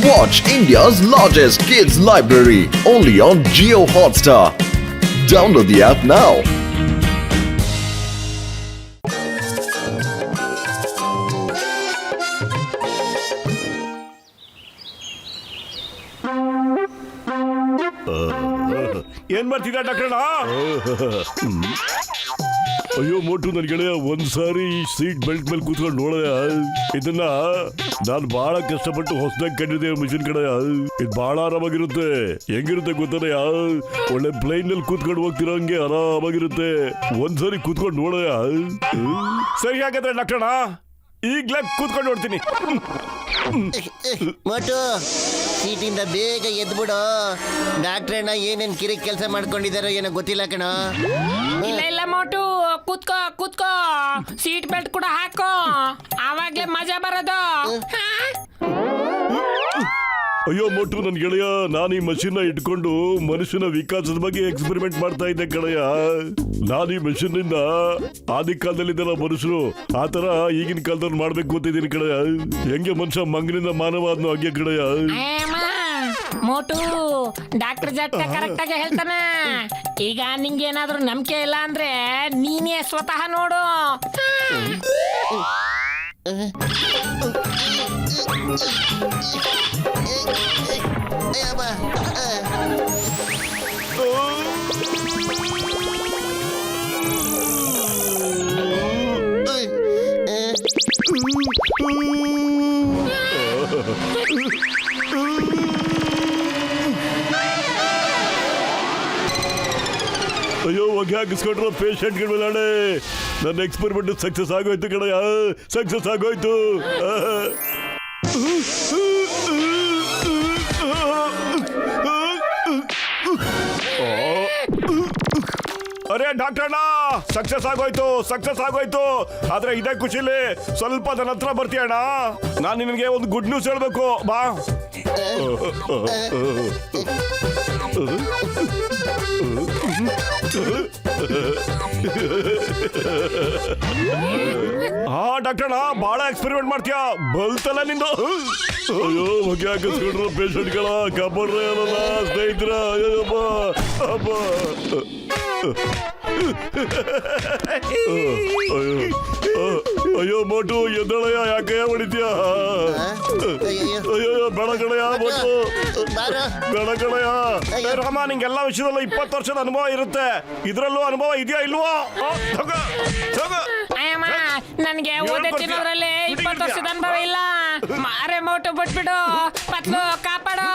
Watch India's largest kids library only on Jio Hotstar. Download the app now. ಏನ್ ಮಾಡ್ತಿದ್ದ doctor? ಅಯ್ಯೋ ಮೋಟು ನನ್ ಗೆಳೆಯ ಒಂದ್ಸಾರಿ ಈ ಸೀಟ್ ಬೆಲ್ಟ್ ಮೇಲೆ ಕೂತ್ಕೊಂಡು ನೋಡಯ. ಇದನ್ನ ನಾನು ಬಹಳ ಕಷ್ಟಪಟ್ಟು ಹೊಸದಾಗಿ ಕಂಡಿದ್ದೆ ಮಿಷಿನ್ ಕಡೆ. ಇದು ಬಹಳ ಆರಾಮಾಗಿರುತ್ತೆ. ಹೆಂಗಿರುತ್ತೆ ಗೊತ್ತದೆಯ? ಒಳ್ಳೆ ಪ್ಲೈನ್ ನಲ್ಲಿ ಕೂತ್ಕೊಂಡು ಹೋಗ್ತಿರೋ ಹಂಗೆ ಆರಾಮಾಗಿರುತ್ತೆ. ಒಂದ್ಸಾರಿ ಕೂತ್ಕೊಂಡು ನೋಡಯ. ಸರಿ ಹಾಗಾದ್ರೆ ಡಾಕ್ಟರ್ ಈಗ್ಲೇ ಕೂತ್ಕೊಂಡು ನೋಡ್ತೀನಿ. ಮೋಟು ಸೀಟಿಂದ ಬೇಗ ಎದ್ಬಿಡು. ಡಾಕ್ಟ್ರಣ್ಣ ಏನೇನ್ ಕಿರಿಕ್ ಕೆಲಸ ಮಾಡ್ಕೊಂಡಿದಾರೋ ಏನೋ ಗೊತ್ತಿಲ್ಲ ಕಣ. ಇಲ್ಲ ಇಲ್ಲ ಮೋಟು, ಕೂತ್ಕೋ ಕೂತ್ಕೋ, ಸೀಟ್ ಬೆಲ್ಟ್ ಕೂಡ ಹಾಕೋ, ಆವಾಗ್ಲೇ ಮಜಾ ಬರೋದು. ಅಯ್ಯೋ ಮೋಟು ನನ್ ಗೆಳೆಯ, ನಾನು ಈ ಮಷೀನ್ ಇಟ್ಕೊಂಡು ಮನುಷ್ಯನ ವಿಕಾಸದ ಬಗ್ಗೆ ಎಕ್ಸ್ಪೆರಿಮೆಂಟ್ ಮಾಡ್ತಾ ಇದ್ದೆ ಕಡೆಯ. ನಾನು ಈ ಮಷೀನ್ ನಿಂದ ಆದಿ ಕಾಲದಲ್ಲಿದ್ದಲ್ಲ ಮನುಷ್ಯರು, ಆತರ ಈಗಿನ ಕಾಲದಲ್ಲಿ ಮಾಡ್ಬೇಕು ಅಂತಿದ್ದೀನಿ ಕಡೆಯ. ಹೆಂಗೆ ಮನುಷ್ಯ ಮಂಗನಿಂದ ಮಾನವ ಆದ್ನು ಹಂಗೆ ಕಡೆಯ. ಮೋಟು ಡಾಕ್ಟರ್ ಜಟ್ಟ ಕರೆಕ್ಟ್ ಆಗಿ ಹೇಳ್ತಾನೆ. ಈಗ ನಿಂಗೆ ಏನಾದ್ರೂ ನಂಬಿಕೆ ಇಲ್ಲ ಅಂದ್ರೆ ನೀನೇ ಸ್ವತಃ ನೋಡು. ಅಯ್ಯೋ ಹೊಗೆ ಹಾಕಿಸ್ಕೊಂಡ್ರು ಪೇಷಂಟ್ಗಳ ಮೇಲೆ. ನನ್ನ ಎಕ್ಸ್ಪೆರಿಮೆಂಟ್ ಸಕ್ಸಸ್ ಆಗೋಯ್ತು ಕಡೆಯ, ಸಕ್ಸಸ್ ಆಗೋಯ್ತು. ಅರೆ ಡಾಕ್ಟರ್ ಸಕ್ಸಸ್ ಆಗೋಯ್ತು, ಸಕ್ಸಸ್ ಆಗೋಯ್ತು. ಆದ್ರೆ ಇದೇ ಖುಷಿಲಿ ಸ್ವಲ್ಪ ನನ್ನ ಹತ್ರ ಬರ್ತೀಯಣ್ಣ. ನಾನು ನಿನಗೆ ಒಂದು ಗುಡ್ ನ್ಯೂಸ್ ಹೇಳ್ಬೇಕು ಬಾ. ಹಾ ಡಾಕ್ಟರ್ ಬಹಳ ಎಕ್ಸ್ಪೆರಿಮೆಂಟ್ ಮಾಡ್ತೀಯಾ, ಬಲ್ತಲ್ಲ ನಿಂದು. ಅಯ್ಯೋ ಹೊಗೆ ಹಾಕಿಸ್ಕೊಂಡ್ರು ಪೇಷಂಟ್ಗಳ, ಕಾಪಾಡ್ರೆ ಅಲ್ಲ ಸ್ನೇಹಿತರ. ಅಯ್ಯಪ್ಪ ಅಪ್ಪ. ಅಯ್ಯೋ ಮೋಟು ಎದ್ದಳಯ್ಯ, ಯಾಕೆ ಹೊಡಿತೀಯ? ಅಯ್ಯೋ ಬೇಡ ಕಣಯ್ಯ ಮೋಟು, ಬೇಡ ಕಣಯ್ಯ. ರಾಮ ನಿಂಗೆಲ್ಲ ವಿಷಯದಲ್ಲೂ 20 ವರ್ಷದ ಅನುಭವ ಇರುತ್ತೆ, ಇದ್ರಲ್ಲೂ ಅನುಭವ ಇದೆಯಾ ಇಲ್ವೋ? ನನ್ಗೆ ಓದೇ ತಿನ್ನೋದ್ರಲ್ಲಿ 20 ವರ್ಷದ ಅನುಭವ ಇಲ್ಲ. ಮಾರೆ ಮೋಟು ಬಿಟ್ಬಿಡು, ಪತ್ಲು ಕಾಪಾಡೋ.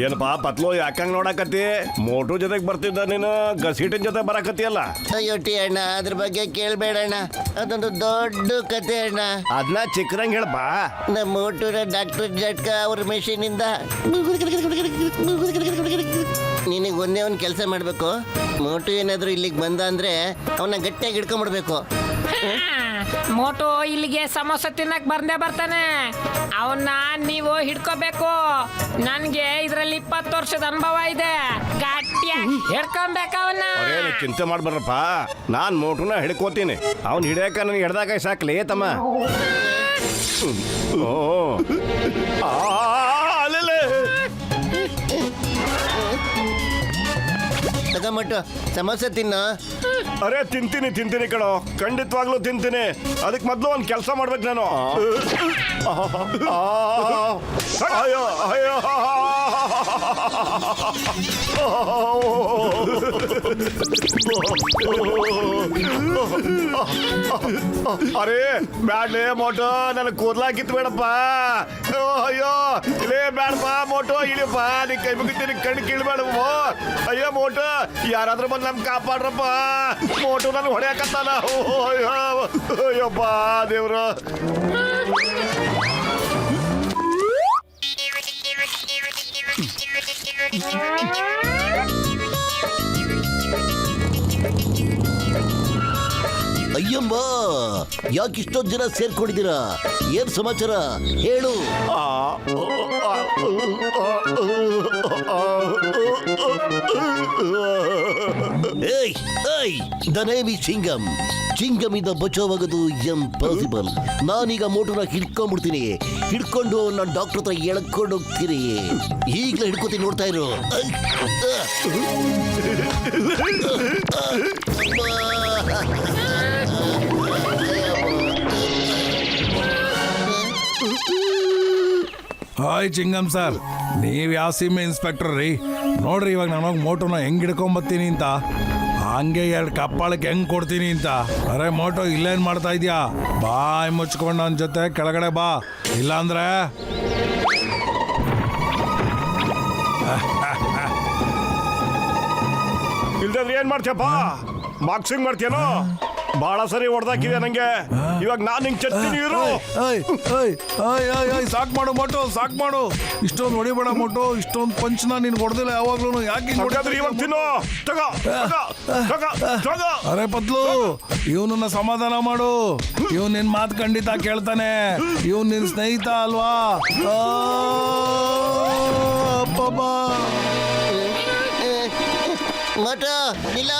ಏನಪ್ಪಾ ಪತ್ಲು ಯಾಕಂಗ್ ನೋಡಕತ್ತಿ? ಮೋಟು ಜೊತೆಗೆ ಬರ್ತಿದ್ದ ನೀನು ಗಸೀಟಿನ ಜೊತೆ ಬರಕತ್ತಿಯಲ್ಲ? ಅಯ್ಯೋ ಟಿ ಅಣ್ಣ, ಅದ್ರ ಬಗ್ಗೆ ಕೇಳ್ಬೇಡಣ್ಣ, ಅದೊಂದು ದೊಡ್ಡ ಕತೆ ಅಣ್ಣ. ಅದನ್ನ ಚಿಕ್ಕರಂಗ್ ಹೇಳಪ್ಪ. ನಮ್ಮ ಮೋಟುನ ಡಾಕ್ಟರ್ ಜಟ್ಕ ಅವ್ರ ಮೆಷಿನ್ ಇಂದ ನಿನಗೆ ಒಂದೇ ಒಂದು ಕೆಲಸ ಮಾಡ್ಬೇಕು. ಮೋಟು ಏನಾದ್ರು ಇಲ್ಲಿಗೆ ಬಂದ ಅಂದ್ರೆ ಅವನ್ನ ಗಟ್ಟಿಯಾಗಿ ಹಿಡ್ಕೊಂಡ್ಬಿಡ್ಬೇಕು. ಮೋಟು ಇಲ್ಲಿಗೆ ಸಮೋಸ ತಿನ್ನಕ್ ಬಂದೇ ಬರ್ತಾನೆ, ಅವನ್ನ ನೀವು ಹಿಡ್ಕೋಬೇಕು. ನನ್ಗೆ ಇದ್ರಲ್ಲಿ 20 ವರ್ಷದ ಅನುಭವ ಇದೆ, ಗಟ್ಟಿಯಾಗಿ ಹಿಡ್ಕೊಬೇಕು ಅವನ್ನ. ಚಿಂತೆ ಮಾಡ್ಬಾರಪ್ಪ, ನಾನ್ ಮೋಟುನ ಹಿಡ್ಕೋತೀನಿ. ಅವ್ನ್ ಹಿಡಿಯಕ ನನಗೆ ಹಿಡ್ದಾಗ ಸಾಕ್ಲಿ ತಮ್ಮ. ತಗೊಂಬಿಟ್ಟು ಸಮೋಸ ತಿನ್ನು. ಅರೆ ತಿಂತೀನಿ ಕಣೋ, ಖಂಡಿತವಾಗ್ಲೂ ತಿಂತೀನಿ. ಅದಕ್ಕೆ ಮೊದಲು ಒಂದು ಕೆಲಸ ಮಾಡ್ಬೇಕು ನಾನು. ಅಯ್ಯೋ ಅಯ್ಯೋ ಅರೆ ಬ್ಯಾಡ್ಲೇ ಮೋಟೋ, ನನಗೆ ಕೂದ್ಲಾಕಿತ್ತು ಬೇಡಪ್ಪ. ಅಯ್ಯೋ ಇಲ್ಲೇ ಬ್ಯಾಡಪ್ಪ ಮೋಟೋ, ಇಳಿಯಪ್ಪ, ನೀ ಕೈ ಮುಗಿತೀನಿ, ಕಣ್ಣು ಕೀಳ್ಬೇಡವು. ಅಯ್ಯೋ ಮೋಟೋ, ಯಾರಾದ್ರೂ ಬಂದು ನಮ್ಗೆ ಕಾಪಾಡ್ರಪ್ಪ. ಮೋಟು ನನಗೆ ಹೊಡೆಯಕತ್ತಾನ. ಅಯ್ಯಪ್ಪ ದೇವ್ರು. ಅಯ್ಯಮ್ಮ, ಯಾಕೆ ಇಷ್ಟೊಂದು ಜನ ಸೇರ್ಕೊಂಡಿದ್ದೀರಾ? ಏನ್ ಸಮಾಚಾರ ಹೇಳು. ಏಯ್ ಏಯ್, ದ ನೇಮ್ ಈಸ್ ಚಿಂಗಮ್. ಚಿಂಗಮಿಂದ ಬಚಾವಾಗೋದು ಇಂಪಾಸಿಬಲ್. ನಾನೀಗ ಮೋಟರ್ನ ಹಿಡ್ಕೊಂಡ್ಬಿಡ್ತೀನಿ. ಹಿಡ್ಕೊಂಡು ನಾನು ಡಾಕ್ಟರ್ ಹತ್ರ ಎಳ್ಕೊಂಡು ಹೋಗ್ತೀನಿ. ಈಗಲೇ ಹಿಡ್ಕೊತೀನಿ, ನೋಡ್ತಾ ಇರು. ಹಾಯ್ ಚಿಂಗಮ್ ಸರ್, ನೀವು ಯಾವ ಸೀಮೆ ಇನ್ಸ್ಪೆಕ್ಟರ್ ರೀ? ನೋಡ್ರಿ ಇವಾಗ ನಾನು ಹೋಗಿ ಮೋಟೋನ ಹೆಂಗ್ ಹಿಡ್ಕೊಂಬತ್ತೀನಿ ಅಂತ, ಹಂಗೆ 2 ಕಪ್ಪಾಳಕ್ಕೆ ಹೆಂಗ್ ಕೊಡ್ತೀನಿ ಅಂತ. ಅರೆ ಮೋಟೋ ಇಲ್ಲೇನ್ ಮಾಡ್ತಾ ಇದೀಯಾ? ಬಾಯ್ ಮುಚ್ಕೊಂಡು ನನ್ನ ಜೊತೆ ಕೆಳಗಡೆ ಬಾ, ಇಲ್ಲಾಂದ್ರೆ ಇಲ್ದಾದ್ರೆ ಏನ್ ಮಾಡ್ತೀಯಪ್ಪ? ಬಾಕ್ಸಿಂಗ್ ಮಾಡ್ತೀಯನೋ? ಬಹಳ ಸರಿ ಹೊಡೆದಾಕಿದೆ ನಂಗೆ. ಇವಾಗ ನಾನು ಹಿಂಗ್ ಚಟ್ತೀನಿ ಇರು. ಸಾಕ್ ಮಾಡು ಮೋಟೋ, ಸಾಕ್ ಮಾಡು. ಇಷ್ಟೊಂದು ಹೊಡಿಬೇಡ ಮೋಟೋ, ಇಷ್ಟೊಂದು ಪಂಚ್ನ ನೀನ್ ಹೊಡೆದಿಲ್ಲ ಯಾವಾಗ್ಲೂ. ಯಾಕೆ ಹಾಗಾದ್ರೆ ಇವಾಗ ತಿನ್ನು. ತಗೋ, ತಗೋ, ತಗೋ, ತಗೋ. ಅರೆ ಪತ್ಲು, ಇವನನ್ನ ಸಮಾಧಾನ ಮಾಡು. ಇವ್ ನಿನ್ ಮಾತು ಖಂಡಿತ ಕೇಳ್ತಾನೆ. ಇವ್ ನಿನ್ ಸ್ನೇಹಿತ ಅಲ್ವಾ? ಅಬ್ಬಬ್ಬಾ. ಮಟ ಇಲ್ಲ.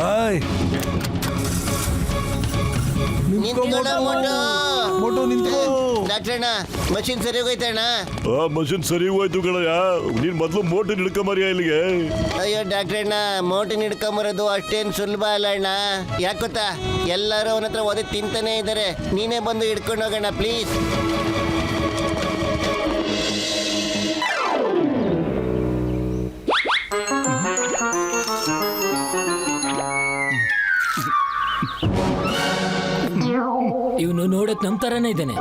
ಆಯ್ ನಿಂತ್ಕೊಳ್ಳ ಮೋಟೋ. ಮೋಟೋ ನಿಂತ್ಕೋ. ಡಾಕ್ಟ್ರಣ್ಣ, ಮಷಿನ್ ಸರಿ ಹೋಯ್ತಣ್ಣ. ಆ ಮಷಿನ್ ಸರಿ ಹೋಯ್ತು ಕಣಯ್ಯ. ನೀನ್ ಮೊದ್ಲು ಮೋಟರ್ ಹಿಡ್ಕೊಂಬರಿಯ ಇಲ್ಲಿಗೆ. ಅಯ್ಯೋ ಡಾಕ್ಟ್ರಣ್ಣ, ಮೋಟಿನ ಹಿಡ್ಕೊಂಬರೋದು ಅಷ್ಟೇನು ಸುಲಭ ಅಲ್ಲ ಅಣ್ಣ. ಯಾಕೆ ಗೊತ್ತಾ, ಎಲ್ಲರೂ ಅವನ ಹತ್ರ ಓದಿ ತಿಂತಾನೆ ಇದ್ದಾರೆ. ನೀನೇ ಬಂದು ಹಿಡ್ಕೊಂಡು ಹೋಗೋಣ ಪ್ಲೀಸ್. ಇವನು ನೋಡಕ್ ನಮ್ ತರನೇ ಇದ್ದಾನೆ,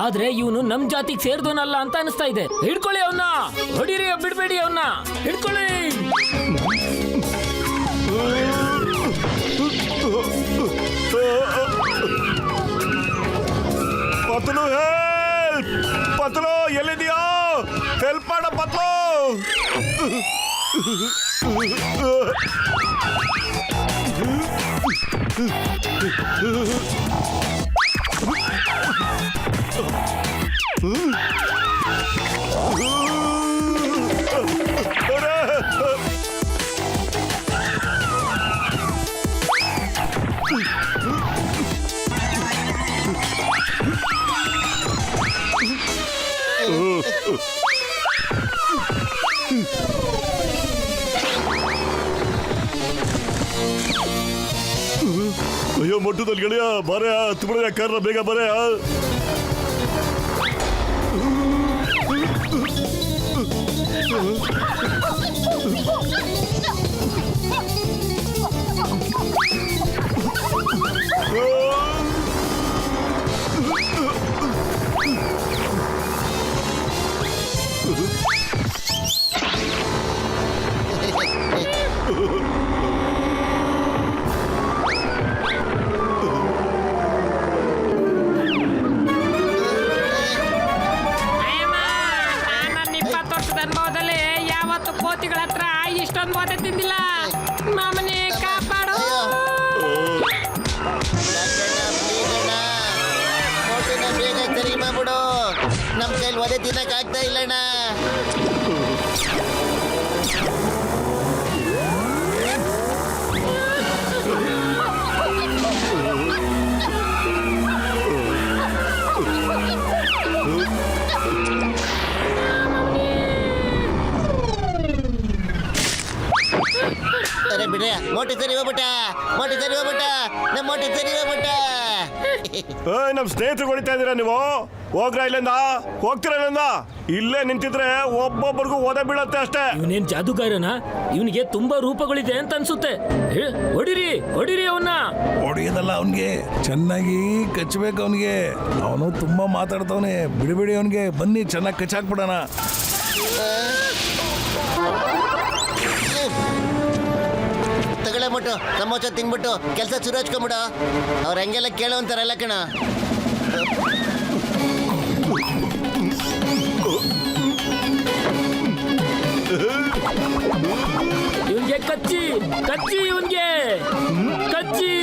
ಆದ್ರೆ ಇವನು ನಮ್ ಜಾತಿಗೆ ಸೇರ್ದವನಲ್ಲ ಅಂತ ಅನಿಸ್ತಾ ಇದೆ. ಹಿಡ್ಕೊಳ್ಳಿ ಅವನ್ನ, ಹೊಡಿರಿ, ಬಿಡ್ಬೇಡಿ ಅವನ್ನ, ಹಿಡ್ಕೊಳ್ಳಿ. ಪತ್ಲು ಹೆಲ್ಪ್, ಪತ್ಲು ಎಲ್ಲಿದೆಯೋ? ಹೆಲ್ಪ್ ಮಾಡ ಪತ್ಲು. ಅಯ್ಯೋ ಮೊಟ್ಟದಲ್ಲಿ ಗೆಳೆಯ, ಬರ ತುಮಡ ಕಾರ್ನ ಬೇಗ ಬರ. ನನ್ನ 20 ವರ್ಷದ ಅನುಭವದಲ್ಲಿ ಯಾವತ್ತು ಕೋತಿಗಳ ಹತ್ರ ಇಷ್ಟೊಂದು ಬೋಧೆ ತಿಂದಿಲ್ಲ. ಮಾಮನೆ ಕಾಪಾಡು. ಮೋಟಿನ ಬೇಗ ಸರಿ ಮಾಡ್ಬಿಡು. ನಮ್ ಕೈಲಿ ಒದೆ ತಿನ್ನಕ್ ಆಗ್ತಾ ಇಲ್ಲಣ್ಣ. ಅರೆ ಬಿಡ್ರಿ, ಮೋಟಿ ಸರಿ ಹೋಗ್ಬಿಟ್ಟ, ಮೋಟಿ ಸರಿ ಹೋಗ್ಬಿಟ್ಟ, ನಮ್ಮ ಮೋಟಿ ಸರಿ ಹೋಗ್ಬಿಟ್ಟ. ನಮ್ ಸ್ನೇಹಿತರು ಹೊಡಿತಾ ಇದೀರಾ ನೀವು? ಹೋಗ್ರ ಇಲ್ಲಿಂದ, ಹೋಗ್ತೀರಾ ಇಲ್ಲಿಂದ? ಇಲ್ಲೇ ನಿಂತಿದ್ರೆ ಒಬ್ಬೊಬ್ಬರಿಗೂ ಓದ ಬೀಳತ್ತೆ ಅಷ್ಟೇ. ಇವನೇನ್ ಜಾದುಗಾರನ? ಇವನಿಗೆ ತುಂಬಾ ರೂಪಗಳಿದೆ ಅಂತ ಅನ್ಸುತ್ತೆ. ಹೊಡಿರಿ, ಹೊಡಿರಿ ಅವನ್ನ. ಹೊಡಿಯೋದಲ್ಲ, ಅವನ್ಗೆ ಚೆನ್ನಾಗಿ ಕಚ್ಚಬೇಕು. ಅವನಿಗೆ ಅವನು ತುಂಬಾ ಮಾತಾಡ್ತಾವನೆ. ಬಿಡಿಬಿಡಿ ಅವನಿಗೆ. ಬನ್ನಿ ಚೆನ್ನಾಗಿ ಕಚ್ಚಾಕ್ಬಿಡೋಣ. ತಗೊಳ್ಳೆ ಮೋಟು, ಸಮೋಸ ತಿನ್ಬಿಟ್ಟು ಕೆಲಸ ಶುರು ಹಚ್ಕೊಂಬಿಡು. ಅವ್ರ ಹಂಗೆಲ್ಲ ಕೇಳೋ ಅಂತಾರಲ್ಲ ಕಣ. ಕಚ್ಚಿ ಕಚ್ಚಿ ಇವನ್ಗೆ ಕಚ್ಚಿ.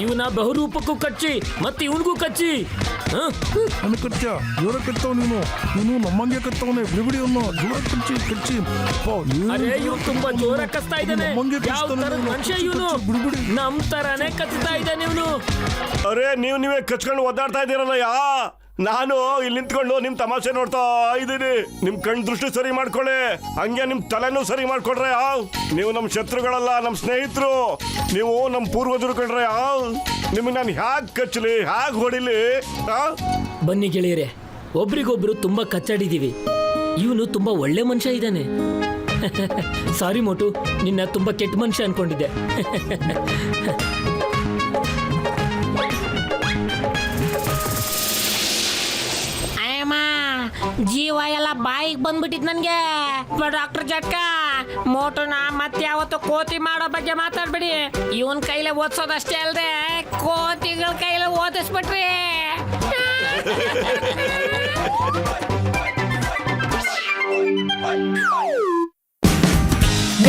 ಇವನ ಬಹುರೂಪಕ್ಕೂ ಕಚ್ಚಿ ಮತ್ತೆ ಇವನ್ಗೂ ಕಚ್ಚಿ. ಹ? ನನಗೆ ಕಚ್ಚ ಜೋರ ಕಚ್ಚವ್ ನೀನು ನಮ್ಮಂಗೆ ಕಚ್ಚವನೆ ಬಿಡಿ ಅವನು ಜೋರ ಕಚ್ಚಿ ಕಚ್ಚಿ. ಅರೆ ಇವ್ ತುಂಬಾ ಜೋರ ಕಚ್ತಾ ಇದ್ದಾನೆ. ನಮ್ಮಂಗೆ ಯಾವ ಕಚ್ತಾನೆ ತರದ ಇವ್ನು. ಮನುಷ್ಯ ಇವನು? ಬಿಡ್ಬಿಡಿ. ನಮ್ ತರಾನೇ ಕಚ್ತಾ ಇದ್ದಾನೆ ಇವನು. ಅರೆ ನೀವೇ ಕಚ್ಕೊಂಡು ಒದ್ದಾಡ್ತಾ ಇದ್ದೀರಲ್ಲ ನಾನು ಇಲ್ಲಿ ನಿಂತ್ಕೊಂಡು ನಿಮ್ ತಮಾಷೆ ನೋಡ್ತಾ ಇದ್ದೀನಿ. ನಿಮ್ ಕಣ್ ದೃಷ್ಟಿ ಸರಿ ಮಾಡ್ಕೊಳ್ಳಿ, ಹಂಗೆ ನಿಮ್ ತಲೆನೂ ಸರಿ ಮಾಡ್ಕೊಳ್ರೆ. ನೀವು ನಮ್ ಶತ್ರುಗಳಲ್ಲ, ನಮ್ ಸ್ನೇಹಿತರು. ನೀವು ನಮ್ ಪೂರ್ವಜರು ಕಣ್ರೆ. ನಿಮ್ಗೆ ನಾನು ಹ್ಯಾಗ್ ಕಚ್ಚಲಿ, ಹ್ಯಾಗ್ ಹೊಡಿಲಿ? ಬನ್ನಿ ಗೆಳೆಯರೆ, ಒಬ್ರಿಗೊಬ್ರು ತುಂಬಾ ಕಚ್ಚಾಡಿದೀವಿ. ಇವನು ತುಂಬಾ ಒಳ್ಳೆ ಮನುಷ್ಯ ಇದ್ದಾನೆ. ಸಾರಿ ಮೋಟು, ನಿನ್ನ ತುಂಬಾ ಕೆಟ್ಟ ಮನುಷ್ಯ ಅನ್ಕೊಂಡಿದ್ದೆ. ಜೀವ ಎಲ್ಲ ಬಾಯಿಗೆ ಬಂದ್ಬಿಟ್ಟಿದ್ ನನ್ಗೆ. ಡಾಕ್ಟರ್ ಜಟ್ಕ, ಮೋಟುನ ಮತ್ತೆ ಯಾವತ್ತು ಕೋತಿ ಮಾಡೋ ಬಗ್ಗೆ ಮಾತಾಡ್ಬೇಡಿ. ಇವನ್ ಕೈಲೇ ಓದಿಸೋದಷ್ಟೇ ಅಲ್ದೆ ಕೋತಿಗಳ ಕೈಲೇ ಓದಿಸ್ಬಿಟ್ರಿ.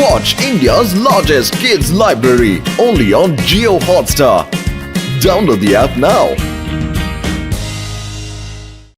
Watch India's largest kids library only on Geo Hotstar. Download the app now.